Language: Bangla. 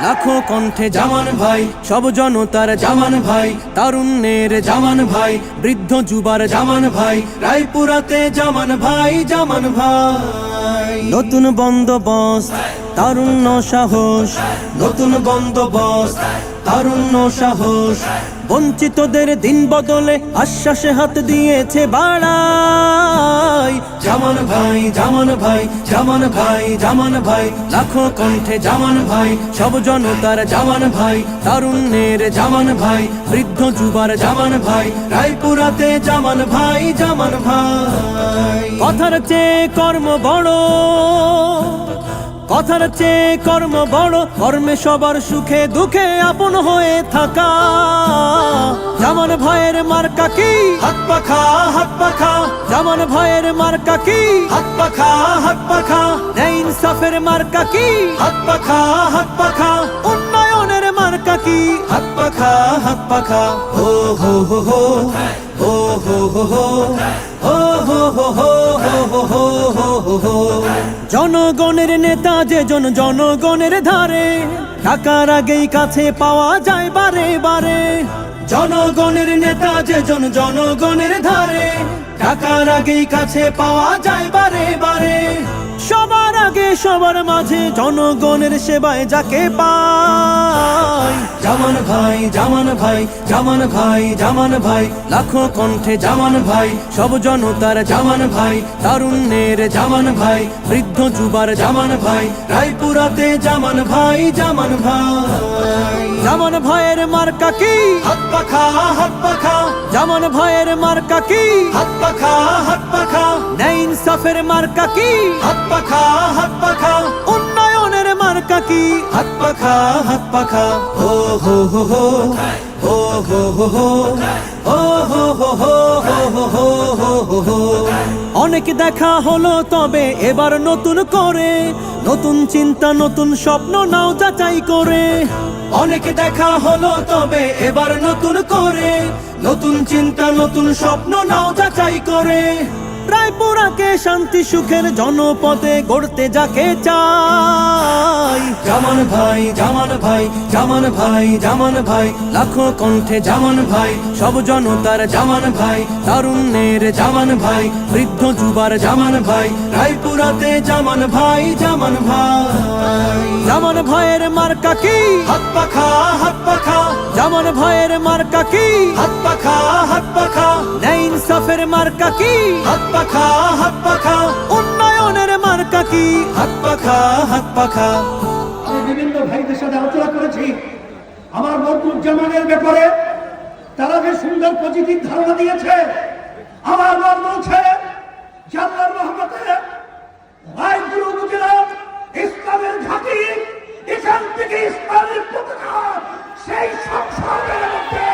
লাখো কণ্ঠে জামান ভাই, সব জনতার জামান ভাই, তারুণ্যের জামান ভাই, বৃদ্ধ যুবার জামান ভাই, রায়পুরাতে জামান ভাই, জামান ভাই। নতুন বন্দোবস্ত, তারুণ্য সাহস, নতুন বন্দোবস্ত, তারুণ্য সাহস, বঞ্চিতদের দিন বদলে আশ্বাসে হাত দিয়েছে বাড়াই। জামান ভাই, জামান ভাই, জামান ভাই, জামান ভাই, লাখো কণ্ঠে জামান ভাই, সব জনতার জামান ভাই, তারুণ্যের জামান ভাই, বৃদ্ধ যুবার জামান ভাই, রায়পুরাতে জামান ভাই, জামান ভাই। কথার চেয়ে কর্ম বড়, কথার চেয়ে কর্ম বড়, কর্মে সবার সুখে দুঃখে আপন হয়ে থাকা। জামান ভাইয়ের মার্কা কি? হাত পাখা, হাত পাখা। জামান ভাইয়ের মার্কা কি? হাত পাখা, হাত পাখা। ন্যায় ইনসাফের মার্কা কি? হাত পাখা, হাত পাখা। উন্নয়নের মার্কা কি? হাত পাখা, হাত পাখা। হো হো হো হো, হো হো হো হো, হো হো হো হো, হো হো হো হো। জনগণের নেতা যে জন জনগণের ধারে, টাকার আগেই কাছে পাওয়া যায় বারে বারে। জনগণের নেতা যে জন জনগণের ধারে, টাকার আগেই কাছে পাওয়া যায় বারে বারে। সবার আগে সবার মাঝে জনগণের সেবায় যাকে পাই। জামান ভাই, জামান ভাই, জামান ভাই, জামান ভাই, লাখো কণ্ঠে জামান ভাই, সব জনতার জামান ভাই, তারুণ্যের জামান ভাই, বৃদ্ধ যুবার জামান ভাই, রায়পুরাতে জামান ভাই, জামান ভাই। জামান ভাইয়ের মার্কা কি? হাত পাখা, হাত পাখা। জামান ভাইয়ের মার্কা কি? হাত পাখা, হাত পাখা। ন্যায় ইনসাফের মার্কা কি? হাত পাখা, হাত পাখা। উন্নয়নের মার্কা কি? হাত পাখা, হাত পাখা। হো হো হো হো, হো হো হো হো, হো হো হো হো, হো হো হো হো হো। অনেক দেখা হলো তবে এবার নতুন করে, নতুন চিন্তা নতুন স্বপ্ন নাও যাচাই করে। অনেক দেখা হলো তবে এবার নতুন করে, নতুন চিন্তা নতুন স্বপ্ন নাও যাচাই করে। রায়পুরাকে শান্তি সুখের জনপদে গড়তে যাকে চাই। জামান ভাই, জামান ভাই, জামান ভাই, জামান ভাই, লাখো কণ্ঠে জামান ভাই, সব জনতার জামান ভাই, তারুণ্যের জামান ভাই, বৃদ্ধ যুবার জামান ভাই, রায়পুরাতে জামান ভাই, জামান ভাই। জামান ভাইয়ের মার্কা কি? হাত পাখা, হাত পাখা। জামান ভাইয়ের মার্কা কি? হাত পাখা, হাত পাখা। ন্যায় ইনসাফের মার্কা কি? হাত পাখা, হাত পাখা। উন্নয়নের মার্কা কি? হাত পাখা, হাত পাখা। আমি বিভিন্ন ভাইদের সাথে আলোচনা করেছি আমার মরকুজ্জামানের ব্যাপারে। তারা যে সুন্দর পজিটিভ ধারণা দিয়েছে, আমার মন বলছে যে আল্লাহর রহমতে রায়পুর উপজেলা ইসলামের ঘাঁটি, এখান থেকে ইসলামের পতাকা সেই সংসদের মধ্যে